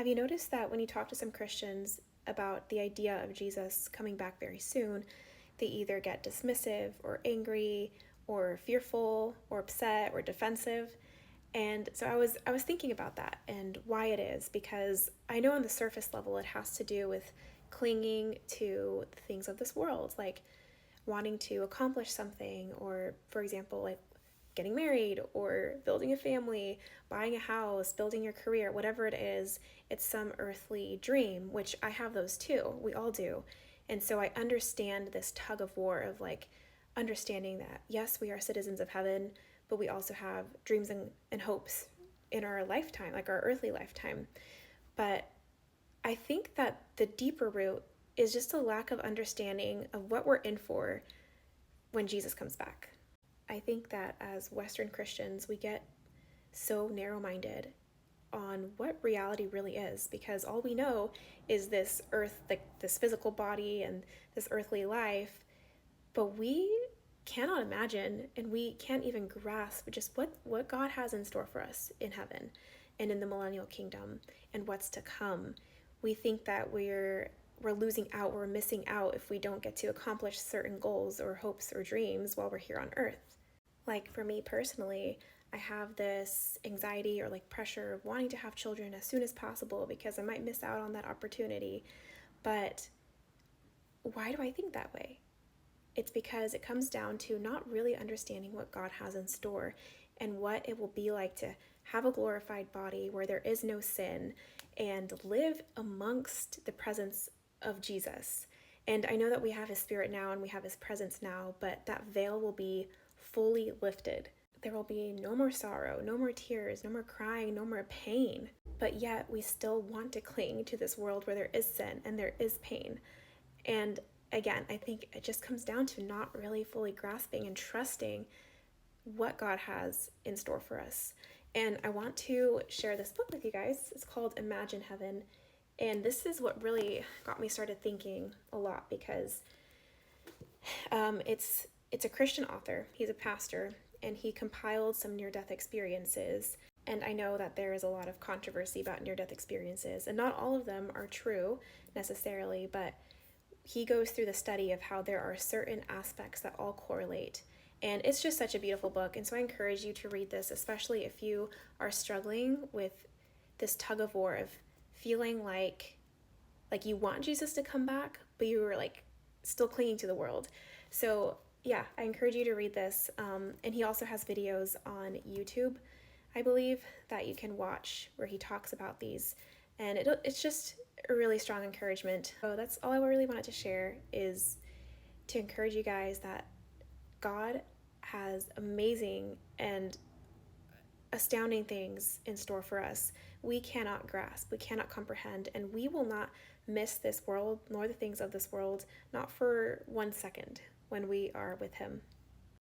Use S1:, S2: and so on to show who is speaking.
S1: Have you noticed that when you talk to some Christians about the idea of Jesus coming back very soon, they either get dismissive or angry or fearful or upset or defensive? And so I was thinking about that and why it is, because I know on the surface level it has to do with clinging to the things of this world, like wanting to accomplish something, or for example, like getting married or building a family, buying a house, building your career, whatever it is, it's some earthly dream, which I have those too. We all do. And so I understand this tug of war of like understanding that, yes, we are citizens of heaven, but we also have dreams and hopes in our lifetime, like our earthly lifetime. But I think that the deeper root is just a lack of understanding of what we're in for when Jesus comes back. I think that as Western Christians, we get so narrow minded on what reality really is, because all we know is this earth, like this physical body and this earthly life, but we cannot imagine and we can't even grasp just what God has in store for us in heaven and in the millennial kingdom and what's to come. We think that we're losing out, we're missing out if we don't get to accomplish certain goals or hopes or dreams while we're here on earth. Like for me personally, I have this anxiety or like pressure of wanting to have children as soon as possible because I might miss out on that opportunity. But why do I think that way? It's because it comes down to not really understanding what God has in store and what it will be like to have a glorified body where there is no sin and live amongst the presence of Jesus. And I know that we have his spirit now and we have his presence now, but that veil will be fully lifted. There will be no more sorrow, no more tears, no more crying, no more pain. But yet we still want to cling to this world where there is sin and there is pain. And again, I think it just comes down to not really fully grasping and trusting what God has in store for us. And I want to share this book with you guys. It's called Imagine Heaven. And this is what really got me started thinking a lot, because it's a Christian author. He's a pastor, and he compiled some near-death experiences. And I know that there is a lot of controversy about near-death experiences, and not all of them are true necessarily, but he goes through the study of how there are certain aspects that all correlate. And it's just such a beautiful book. And so I encourage you to read this, especially if you are struggling with this tug of war of feeling like you want Jesus to come back, but you were like still clinging to the world. So yeah, I encourage you to read this. And he also has videos on YouTube, I believe, that you can watch where he talks about these. And it's just a really strong encouragement. So that's all I really wanted to share, is to encourage you guys that God has amazing and astounding things in store for us. We cannot grasp, we cannot comprehend, and we will not miss this world nor the things of this world, not for 1 second, when we are with him.